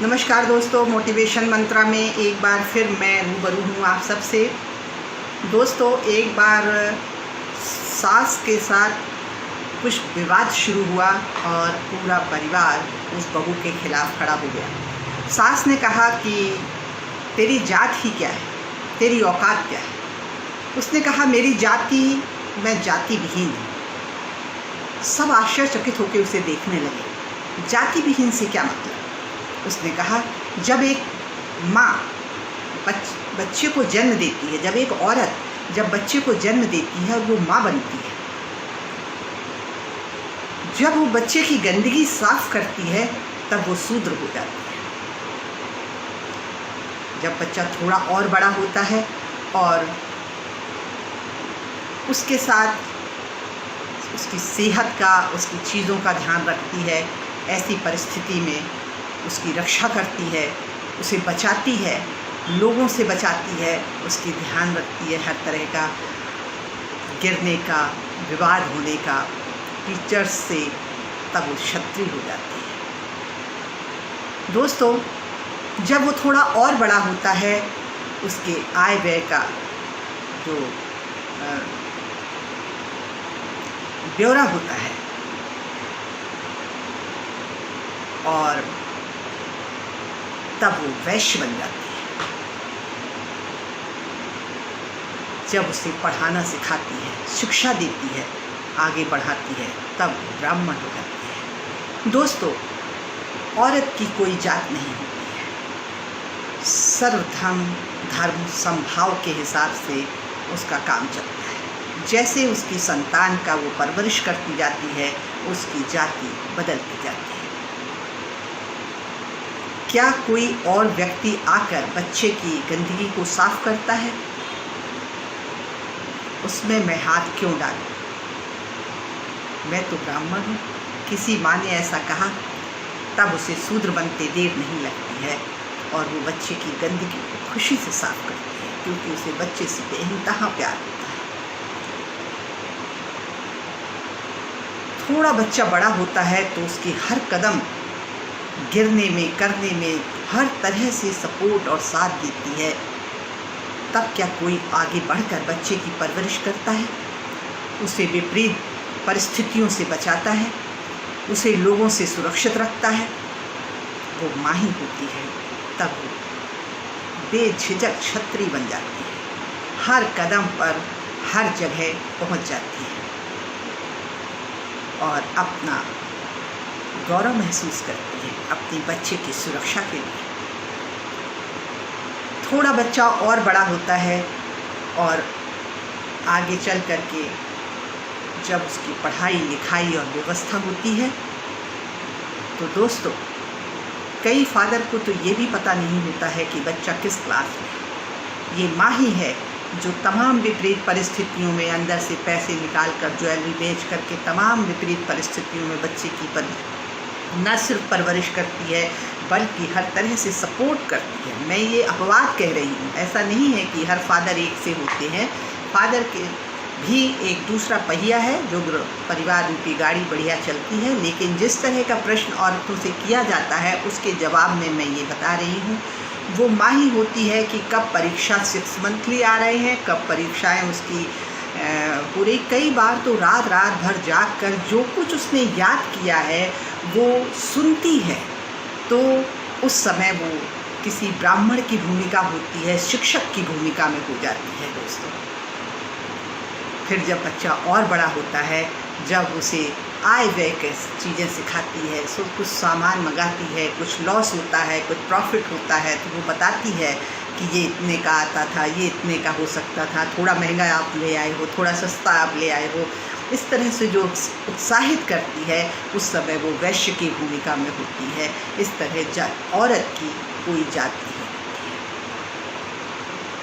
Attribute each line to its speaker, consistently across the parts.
Speaker 1: नमस्कार दोस्तों, मोटिवेशन मंत्रा में एक बार फिर मैं रूबरू हूँ आप सबसे। दोस्तों, एक बार सास के साथ कुछ विवाद शुरू हुआ और पूरा परिवार उस बहू के खिलाफ खड़ा हो गया। सास ने कहा कि तेरी जात ही क्या है, तेरी औकात क्या है। उसने कहा मेरी जाति, मैं जाति विहीन हूँ। सब आश्चर्यचकित होकर उसे देखने लगे। जाति विहीन से क्या मतलब? उसने कहा जब एक माँ बच्चे को जन्म देती है, जब एक औरत जब बच्चे को जन्म देती है और वो माँ बनती है, जब वो बच्चे की गंदगी साफ करती है तब वो शूद्र हो जाती है। जब बच्चा थोड़ा और बड़ा होता है और उसके साथ उसकी सेहत का, उसकी चीज़ों का ध्यान रखती है, ऐसी परिस्थिति में उसकी रक्षा करती है, उसे बचाती है, लोगों से बचाती है, उसकी ध्यान रखती है हर तरह का गिरने का, विवाद होने का, टीचर्स से, तब वो क्षत्रिय हो जाती है। दोस्तों, जब वो थोड़ा और बड़ा होता है, उसके आय व्यय का जो ब्यौरा होता है और तब वो वैश्य बन जाती है। जब उसे पढ़ाना सिखाती है, शिक्षा देती है, आगे बढ़ाती है, तब ब्राह्मण हो जाती है। दोस्तों, औरत की कोई जात नहीं होती है। सर्वधर्म धर्म समभाव के हिसाब से उसका काम चलता है। जैसे उसकी संतान का वो परवरिश करती जाती है, उसकी जाति बदलती जाती है। क्या कोई और व्यक्ति आकर बच्चे की गंदगी को साफ करता है? उसमें मैं हाथ क्यों डालूं? मैं तो ब्राह्मण हूँ। किसी माँ ने ऐसा कहा, तब उसे शूद्र बनते देर नहीं लगती है और वो बच्चे की गंदगी को खुशी से साफ करती है, क्योंकि उसे बच्चे से बेइंतहा प्यार होता है। थोड़ा बच्चा बड़ा होता है तो उसकी हर कदम गिरने में, करने में हर तरह से सपोर्ट और साथ देती है। तब क्या कोई आगे बढ़कर बच्चे की परवरिश करता है, उसे विपरीत परिस्थितियों से बचाता है, उसे लोगों से सुरक्षित रखता है? वो माँ ही होती है। तब वो बेझिझक क्षत्रिय बन जाती है, हर कदम पर हर जगह पहुँच जाती है और अपना गौरव महसूस करती है अपने बच्चे की सुरक्षा के लिए। थोड़ा बच्चा और बड़ा होता है और आगे चल करके जब उसकी पढ़ाई लिखाई और व्यवस्था होती है, तो दोस्तों, कई फादर को तो ये भी पता नहीं होता है कि बच्चा किस क्लास में है। ये माँ ही है जो तमाम विपरीत परिस्थितियों में अंदर से पैसे निकाल कर, ज्वेलरी बेच करके तमाम विपरीत परिस्थितियों में बच्चे की न सिर्फ परवरिश करती है बल्कि हर तरह से सपोर्ट करती है। मैं ये अपवाद कह रही हूँ, ऐसा नहीं है कि हर फादर एक से होते हैं। फादर के भी एक दूसरा पहिया है जो परिवार रूपी गाड़ी बढ़िया चलती है। लेकिन जिस तरह का प्रश्न औरतों से किया जाता है, उसके जवाब में मैं ये बता रही हूँ, वो माँ ही होती है कि कब परीक्षा 6 मंथली आ रहे हैं, कब परीक्षाएँ उसकी पूरे, कई बार तो रात भर जाग कर जो कुछ उसने याद किया है वो सुनती है। तो उस समय वो किसी ब्राह्मण की भूमिका होती है, शिक्षक की भूमिका में हो जाती है। दोस्तों, फिर जब बच्चा और बड़ा होता है, जब उसे आय व्यय की चीज़ें सिखाती है, सो कुछ सामान मंगाती है, कुछ लॉस होता है, कुछ प्रॉफिट होता है, तो वो बताती है कि ये इतने का आता था, ये इतने का हो सकता था, थोड़ा महंगा आप ले आए हो, थोड़ा सस्ता आप ले आए हो। इस तरह से जो उत्साहित करती है, उस समय वो वैश्य की भूमिका में होती है। इस तरह औरत की कोई जात नहीं होती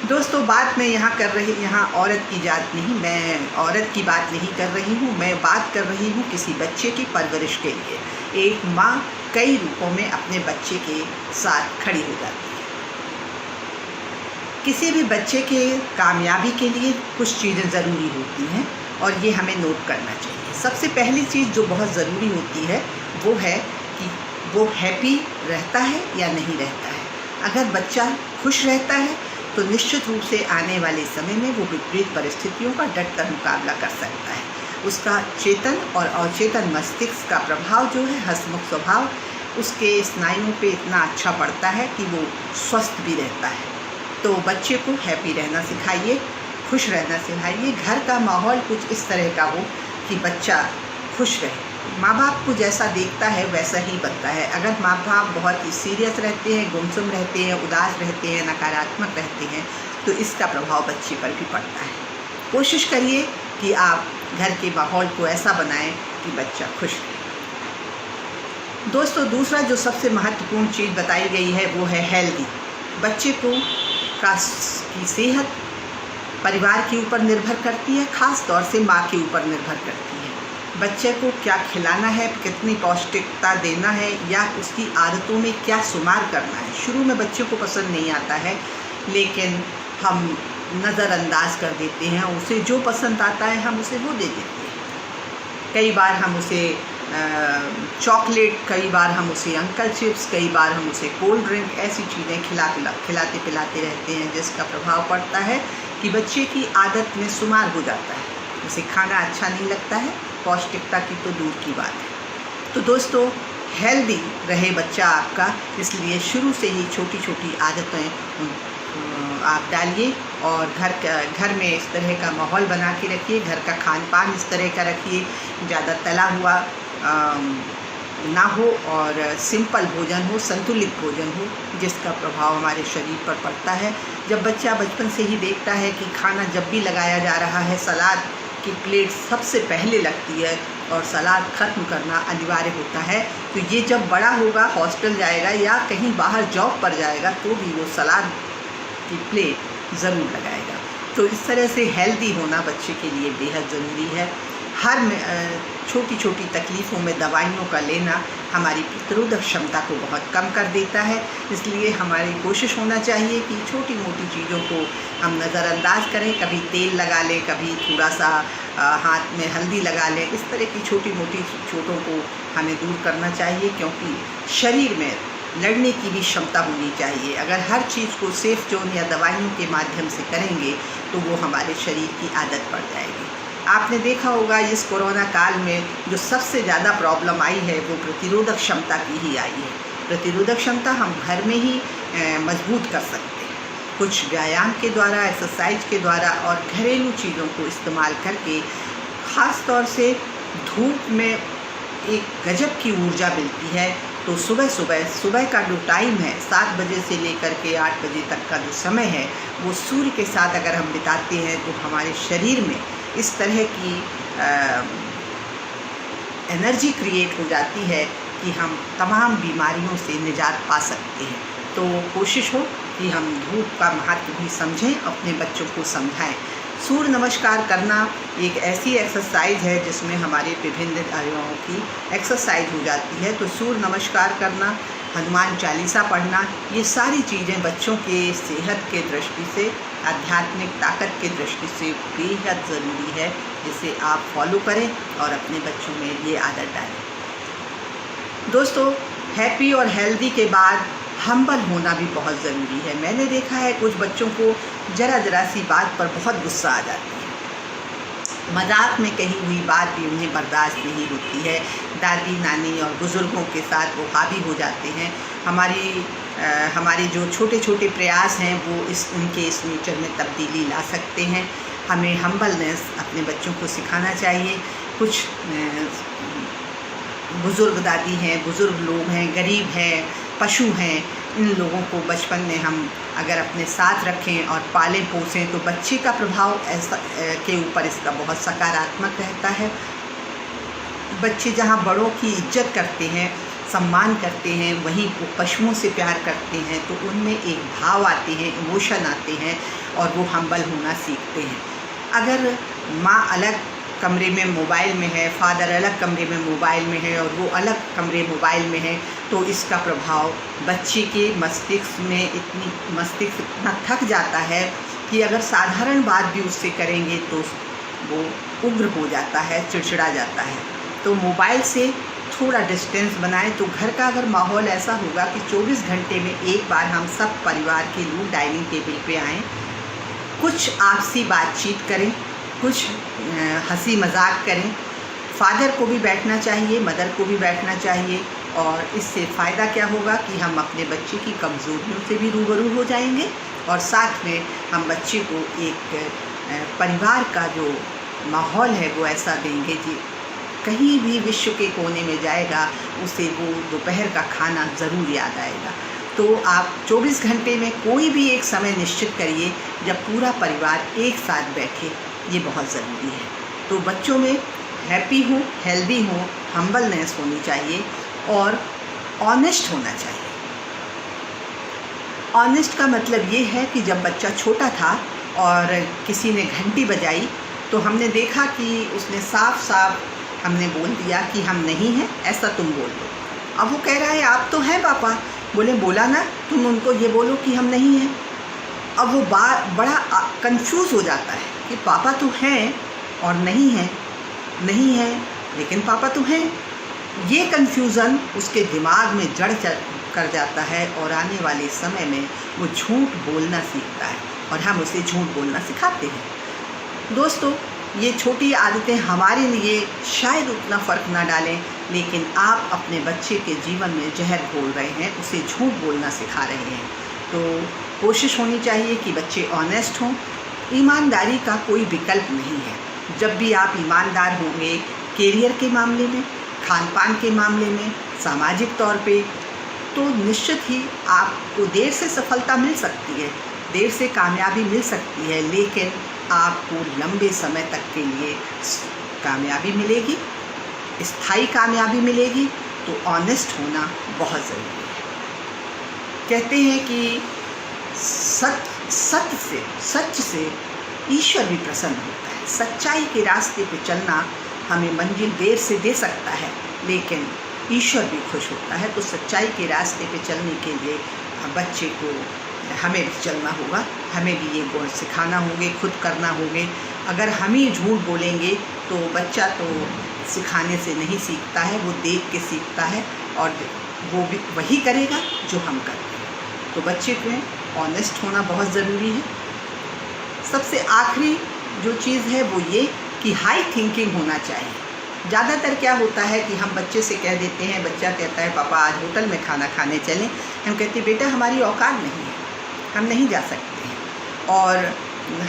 Speaker 1: है। दोस्तों, बात मैं यहाँ औरत की जात नहीं, मैं औरत की बात नहीं कर रही हूँ। मैं बात कर रही हूँ किसी बच्चे की परवरिश के लिए। एक माँ कई रूपों में अपने बच्चे के साथ खड़ी हो जाती है। किसी भी बच्चे के कामयाबी के लिए कुछ चीज़ें ज़रूरी होती हैं और ये हमें नोट करना चाहिए। सबसे पहली चीज़ जो बहुत ज़रूरी होती है वो है कि वो हैप्पी रहता है या नहीं रहता है। अगर बच्चा खुश रहता है तो निश्चित रूप से आने वाले समय में वो विपरीत परिस्थितियों का डटकर मुकाबला कर सकता है। उसका चेतन और अचेतन मस्तिष्क का प्रभाव जो है, हंसमुख स्वभाव, उसके स्नायुओं पे इतना अच्छा पड़ता है कि वो स्वस्थ भी रहता है। तो बच्चे को हैप्पी रहना सिखाइए, खुश रहना सिखाइए। घर का माहौल कुछ इस तरह का हो कि बच्चा खुश रहे। माँ बाप को जैसा देखता है वैसा ही बनता है। अगर माँ बाप बहुत ही सीरियस रहते हैं, गुमसुम रहते हैं, उदास रहते हैं, नकारात्मक रहते हैं, तो इसका प्रभाव बच्चे पर भी पड़ता है। कोशिश करिए कि आप घर के माहौल को ऐसा बनाएं कि बच्चा खुश रहे। दोस्तों, दूसरा जो सबसे महत्वपूर्ण चीज़ बताई गई है वो है हेल्दी। बच्चे को की सेहत परिवार के ऊपर निर्भर करती है, ख़ास तौर से माँ के ऊपर निर्भर करती है। बच्चे को क्या खिलाना है, कितनी पौष्टिकता देना है, या उसकी आदतों में क्या सुधार करना है। शुरू में बच्चे को पसंद नहीं आता है, लेकिन हम नज़रअंदाज कर देते हैं। उसे जो पसंद आता है हम उसे वो दे देते हैं। कई बार हम उसे चॉकलेट, कई बार हम उसे अंकल चिप्स, कई बार हम उसे कोल्ड ड्रिंक, ऐसी चीज़ें खिलाते पिलाते रहते हैं, जिसका प्रभाव पड़ता है कि बच्चे की आदत में शुमार हो जाता है। उसे खाना अच्छा नहीं लगता है, पौष्टिकता की तो दूर की बात है। तो दोस्तों, हेल्दी रहे बच्चा आपका, इसलिए शुरू से ही छोटी छोटी आदतें आप डालिए और घर में इस तरह का माहौल बना के रखिए। घर का खान पान इस तरह का रखिए, ज़्यादा तला हुआ ना हो और सिंपल भोजन हो, संतुलित भोजन हो, जिसका प्रभाव हमारे शरीर पर पड़ता है। जब बच्चा बचपन से ही देखता है कि खाना जब भी लगाया जा रहा है, सलाद की प्लेट सबसे पहले लगती है और सलाद ख़त्म करना अनिवार्य होता है, तो ये जब बड़ा होगा, हॉस्टल जाएगा या कहीं बाहर जॉब पर जाएगा, तो भी वो सलाद की प्लेट ज़रूर लगाएगा। तो इस तरह से हेल्दी होना बच्चे के लिए बेहद ज़रूरी है। हर छोटी छोटी तकलीफ़ों में दवाइयों का लेना हमारी प्रतिरोधक क्षमता को बहुत कम कर देता है। इसलिए हमारी कोशिश होना चाहिए कि छोटी मोटी चीज़ों को हम नज़रअंदाज करें। कभी तेल लगा लें, कभी थोड़ा सा हाथ में हल्दी लगा लें। इस तरह की छोटी मोटी चोटों को हमें दूर करना चाहिए, क्योंकि शरीर में लड़ने की भी क्षमता होनी चाहिए। अगर हर चीज़ को सेफ जोन या दवाइयों के माध्यम से करेंगे तो वो हमारे शरीर की आदत पड़ जाएगी। आपने देखा होगा इस कोरोना काल में जो सबसे ज़्यादा प्रॉब्लम आई है वो प्रतिरोधक क्षमता की ही आई है। प्रतिरोधक क्षमता हम घर में ही मजबूत कर सकते हैं, कुछ व्यायाम के द्वारा, एक्सरसाइज के द्वारा और घरेलू चीज़ों को इस्तेमाल करके। ख़ास तौर से धूप में एक गजब की ऊर्जा मिलती है। तो सुबह का जो टाइम है, 7 बजे से लेकर के 8 बजे तक का जो समय है, वो सूर्य के साथ अगर हम बिताते हैं तो हमारे शरीर में इस तरह की एनर्जी क्रिएट हो जाती है कि हम तमाम बीमारियों से निजात पा सकते हैं। तो कोशिश हो कि हम धूप का महत्व भी समझें, अपने बच्चों को समझाएं। सूर्य नमस्कार करना एक ऐसी एक्सरसाइज है जिसमें हमारे विभिन्न अवयवों की एक्सरसाइज हो जाती है। तो सूर्य नमस्कार करना, हनुमान चालीसा पढ़ना, ये सारी चीज़ें बच्चों के सेहत के दृष्टि से, आध्यात्मिक ताकत की दृष्टि से बेहद ज़रूरी है, जिसे आप फॉलो करें और अपने बच्चों में ये आदत डालें। दोस्तों, हैप्पी और हेल्दी के बाद हम्बल होना भी बहुत ज़रूरी है। मैंने देखा है कुछ बच्चों को ज़रा सी बात पर बहुत गुस्सा आ जाती है। मजाक में कही हुई बात भी उन्हें बर्दाश्त नहीं होती है। दादी नानी और बुज़ुर्गों के साथ वो हावी हो जाते हैं। हमारे जो छोटे छोटे प्रयास हैं वो उनके इस नेचर में तब्दीली ला सकते हैं। हमें हम्बलनेस अपने बच्चों को सिखाना चाहिए। कुछ बुज़ुर्ग दादी हैं, बुज़ुर्ग लोग हैं, गरीब हैं, पशु हैं, इन लोगों को बचपन में हम अगर अपने साथ रखें और पालें पोसें तो बच्चे का प्रभाव ऐसा के ऊपर इसका बहुत सकारात्मक रहता है। बच्चे जहाँ बड़ों की इज्जत करते हैं, सम्मान करते हैं, वहीं वो पशुओं से प्यार करते हैं, तो उनमें एक भाव आते हैं, इमोशन आते हैं और वो हम्बल होना सीखते हैं। अगर माँ अलग कमरे में मोबाइल में है, फादर अलग कमरे में मोबाइल में है और वो अलग कमरे मोबाइल में है, तो इसका प्रभाव बच्चे के मस्तिष्क इतना थक जाता है कि अगर साधारण बात भी उससे करेंगे तो वो उग्र हो जाता है, चिड़चिड़ा जाता है। तो मोबाइल से थोड़ा डिस्टेंस बनाएं। तो घर का अगर माहौल ऐसा होगा कि 24 घंटे में एक बार हम सब परिवार के लोग डाइनिंग टेबल पे आएँ, कुछ आपसी बातचीत करें, कुछ हंसी मजाक करें। फादर को भी बैठना चाहिए, मदर को भी बैठना चाहिए। और इससे फ़ायदा क्या होगा कि हम अपने बच्चे की कमज़ोरियों से भी रूबरू हो जाएंगे और साथ में हम बच्चे को एक परिवार का जो माहौल है वो ऐसा देंगे कि कहीं भी विश्व के कोने में जाएगा उसे वो दोपहर का खाना ज़रूर याद आएगा। तो आप 24 घंटे में कोई भी एक समय निश्चित करिए जब पूरा परिवार एक साथ बैठे, ये बहुत ज़रूरी है। तो बच्चों में हैप्पी हो, हेल्दी हो, हम्बलनेस होनी चाहिए और ऑनेस्ट होना चाहिए। ऑनेस्ट का मतलब ये है कि जब बच्चा छोटा था और किसी ने घंटी बजाई तो हमने देखा कि उसने साफ साफ हमने बोल दिया कि हम नहीं हैं, ऐसा तुम बोल दो। अब वो कह रहा है आप तो हैं पापा। बोले बोला ना, तुम उनको ये बोलो कि हम नहीं हैं। अब वो बड़ा कंफ्यूज हो जाता है कि पापा तो हैं और नहीं हैं, नहीं हैं लेकिन पापा तो हैं। ये कन्फ्यूज़न उसके दिमाग में जड़ कर जाता है और आने वाले समय में वो झूठ बोलना सीखता है और हम उसे झूठ बोलना सिखाते हैं। दोस्तों, ये छोटी आदतें हमारे लिए शायद उतना फ़र्क ना डालें, लेकिन आप अपने बच्चे के जीवन में जहर घोल रहे हैं, उसे झूठ बोलना सिखा रहे हैं। तो कोशिश होनी चाहिए कि बच्चे ऑनेस्ट हों। ईमानदारी का कोई विकल्प नहीं है। जब भी आप ईमानदार होंगे कैरियर के मामले में, खान पान के मामले में, सामाजिक तौर पे, तो निश्चित ही आपको देर से सफलता मिल सकती है, देर से कामयाबी मिल सकती है, लेकिन आपको लंबे समय तक के लिए कामयाबी मिलेगी, स्थायी कामयाबी मिलेगी। तो ऑनेस्ट होना बहुत ज़रूरी है। कहते हैं कि सच से ईश्वर भी प्रसन्न होता है। सच्चाई के रास्ते पे चलना हमें मंजिल देर से दे सकता है, लेकिन ईश्वर भी खुश होता है। तो सच्चाई के रास्ते पे चलने के लिए बच्चे को हमें भी चलना होगा, हमें भी ये गुण सिखाना होंगे, खुद करना होंगे। अगर हम ही झूठ बोलेंगे तो बच्चा तो सिखाने से नहीं सीखता है, वो देख के सीखता है और वो भी वही करेगा जो हम करते हैं। तो बच्चे को ऑनेस्ट होना बहुत ज़रूरी है। सबसे आखिरी जो चीज़ है वो ये कि हाई थिंकिंग होना चाहिए। ज़्यादातर क्या होता है कि हम बच्चे से कह देते हैं, बच्चा कहता है पापा आज होटल में खाना खाने चलें। हम कहते हैं बेटा हमारी औकात नहीं है, हम नहीं जा सकते हैं और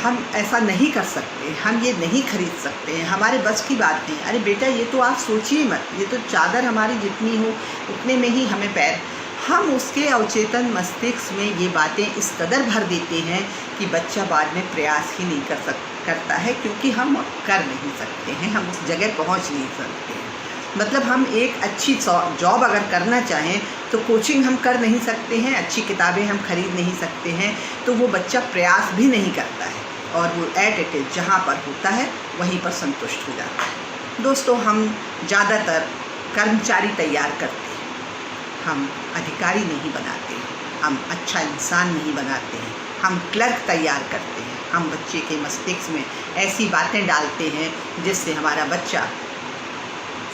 Speaker 1: हम ऐसा नहीं कर सकते, हम ये नहीं खरीद सकते हैं, हमारे बस की बात नहीं। अरे बेटा ये तो आप सोचिए मत, ये तो चादर हमारी जितनी हो उतने में ही हमें पैर। हम उसके अवचेतन मस्तिष्क में ये बातें इस कदर भर देते हैं कि बच्चा बाद में प्रयास ही नहीं करता है, क्योंकि हम कर नहीं सकते हैं, हम उस जगह पहुंच नहीं सकते हैं। मतलब हम एक अच्छी जॉब अगर करना चाहें तो कोचिंग हम कर नहीं सकते हैं, अच्छी किताबें हम खरीद नहीं सकते हैं, तो वो बच्चा प्रयास भी नहीं करता है और वो एट इट इज जहाँ पर होता है वहीं पर संतुष्ट हो जाता है। दोस्तों, हम ज़्यादातर कर्मचारी तैयार करते हैं, हम अधिकारी नहीं बनाते हैं, हम अच्छा इंसान नहीं बनाते हैं, हम क्लर्क तैयार करते हैं। हम बच्चे के मस्तिष्क में ऐसी बातें डालते हैं जिससे हमारा बच्चा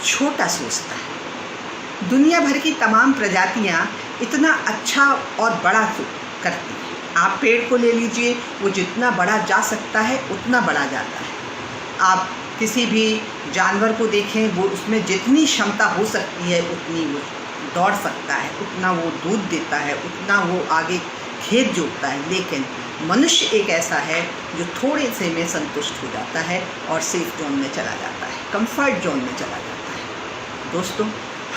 Speaker 1: छोटा सोचता है। दुनिया भर की तमाम प्रजातियां इतना अच्छा और बड़ा करती हैं। आप पेड़ को ले लीजिए, वो जितना बड़ा जा सकता है उतना बड़ा जाता है। आप किसी भी जानवर को देखें, वो उसमें जितनी क्षमता हो सकती है उतनी वो दौड़ सकता है, उतना वो दूध देता है, उतना वो आगे खेत जोतता है। लेकिन मनुष्य एक ऐसा है जो थोड़े से में संतुष्ट हो जाता है और सेफ जोन में चला जाता है, कंफर्ट जोन में चला जाता है। दोस्तों,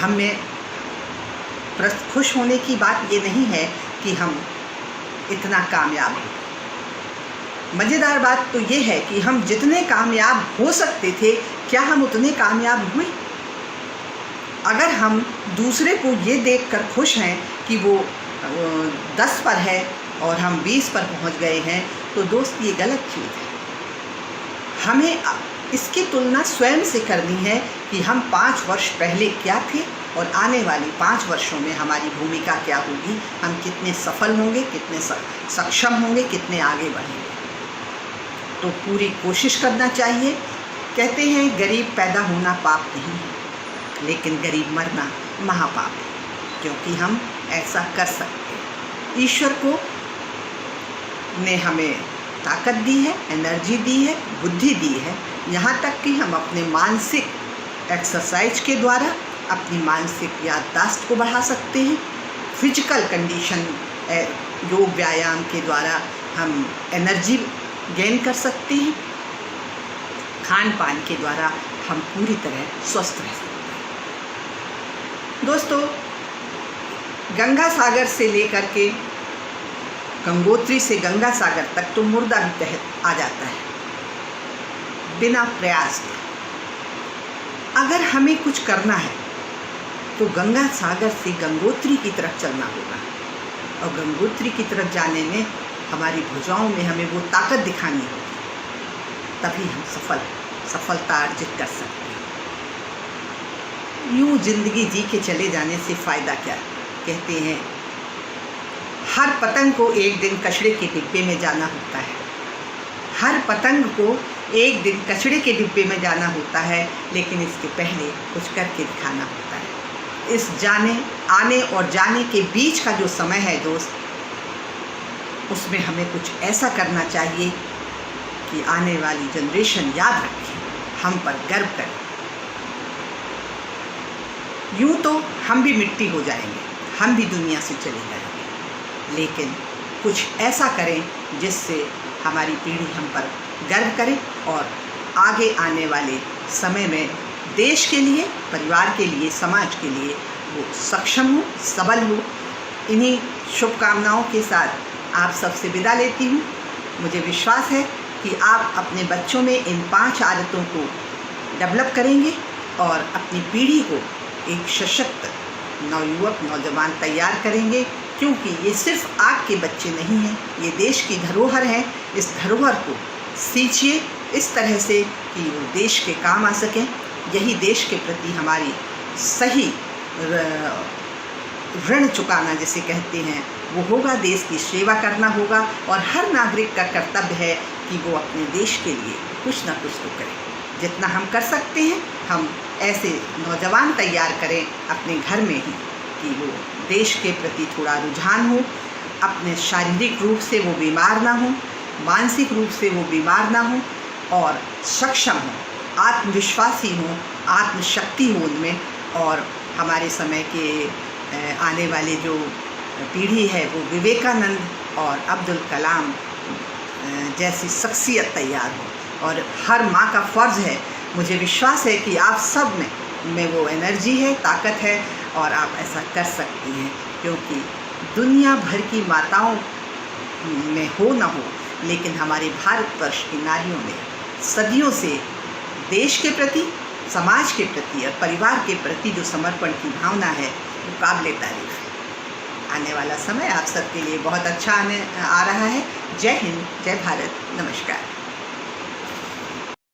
Speaker 1: हमें खुश होने की बात ये नहीं है कि हम इतना कामयाब हो। मज़ेदार बात तो ये है कि हम जितने कामयाब हो सकते थे, क्या हम उतने कामयाब हुए? अगर हम दूसरे को ये देखकर खुश हैं कि वो 10 पर है और हम 20 पर पहुंच गए हैं, तो दोस्त ये गलत चीज़ है। हमें इसकी तुलना स्वयं से करनी है कि हम 5 वर्ष पहले क्या थे और आने वाले 5 वर्षों में हमारी भूमिका क्या होगी, हम कितने सफल होंगे, कितने सक्षम होंगे, कितने आगे बढ़ेंगे। तो पूरी कोशिश करना चाहिए। कहते हैं गरीब पैदा होना पाप नहीं है, लेकिन गरीब मरना महापाप है, क्योंकि हम ऐसा कर सकते हैं। ईश्वर को ने हमें ताकत दी है, एनर्जी दी है, बुद्धि दी है, यहाँ तक कि हम अपने मानसिक एक्सरसाइज के द्वारा अपनी मानसिक याददाश्त को बढ़ा सकते हैं। फिजिकल कंडीशन योग व्यायाम के द्वारा हम एनर्जी गेन कर सकते हैं। खान पान के द्वारा हम पूरी तरह स्वस्थ रह सकते हैं। दोस्तों, गंगा सागर से लेकर के गंगोत्री से गंगा सागर तक तो मुर्दा भी तहत आ जाता है बिना प्रयास के। अगर हमें कुछ करना है तो गंगा सागर से गंगोत्री की तरफ चलना होगा, और गंगोत्री की तरफ जाने में हमारी भुजाओं में हमें वो ताकत दिखानी होगी, तभी हम सफलता अर्जित कर सकते हैं। यूँ जिंदगी जी के चले जाने से फ़ायदा क्या? कहते हैं हर पतंग को एक दिन कचड़े के डिब्बे में जाना होता है। हर पतंग को एक दिन कचड़े के डिब्बे में जाना होता है, लेकिन इसके पहले कुछ करके दिखाना होता है। इस आने और जाने के बीच का जो समय है दोस्त, उसमें हमें कुछ ऐसा करना चाहिए कि आने वाली जनरेशन याद रखे, हम पर गर्व करे। यूँ तो हम भी मिट्टी हो जाएंगे, हम भी दुनिया से चले जाएंगे, लेकिन कुछ ऐसा करें जिससे हमारी पीढ़ी हम पर गर्व करे और आगे आने वाले समय में देश के लिए, परिवार के लिए, समाज के लिए वो सक्षम हो, सबल हो। इन्हीं शुभकामनाओं के साथ आप सबसे विदा लेती हूँ। मुझे विश्वास है कि आप अपने बच्चों में इन 5 आदतों को डेवलप करेंगे और अपनी पीढ़ी को एक सशक्त नवयुवक, नौजवान तैयार करेंगे, क्योंकि ये सिर्फ आपके बच्चे नहीं हैं, ये देश की धरोहर है। इस धरोहर को सींचिए इस तरह से कि वो देश के काम आ सकें। यही देश के प्रति हमारी सही ऋण चुकाना जिसे कहते हैं वो होगा। देश की सेवा करना होगा और हर नागरिक का कर्तव्य है कि वो अपने देश के लिए कुछ ना कुछ तो करे। जितना हम कर सकते हैं हम ऐसे नौजवान तैयार करें अपने घर में ही कि वो देश के प्रति थोड़ा रुझान हो, अपने शारीरिक रूप से वो बीमार ना हो, मानसिक रूप से वो बीमार ना हो और सक्षम हो, आत्मविश्वासी हो, आत्मशक्ति हो उनमें। और हमारे समय के आने वाले जो पीढ़ी है वो विवेकानंद और अब्दुल कलाम जैसी शख्सियत तैयार हो। और हर माँ का फ़र्ज़ है, मुझे विश्वास है कि आप सब में वो एनर्जी है, ताकत है और आप ऐसा कर सकती हैं, क्योंकि दुनिया भर की माताओं में हो ना हो, लेकिन हमारे भारतवर्ष की नारियों में सदियों से देश के प्रति, समाज के प्रति और परिवार के प्रति जो समर्पण की भावना है वो काबिले तारीफ़ है। आने वाला समय आप सबके लिए बहुत अच्छा आ रहा है। जय हिंद, जय भारत, नमस्कार।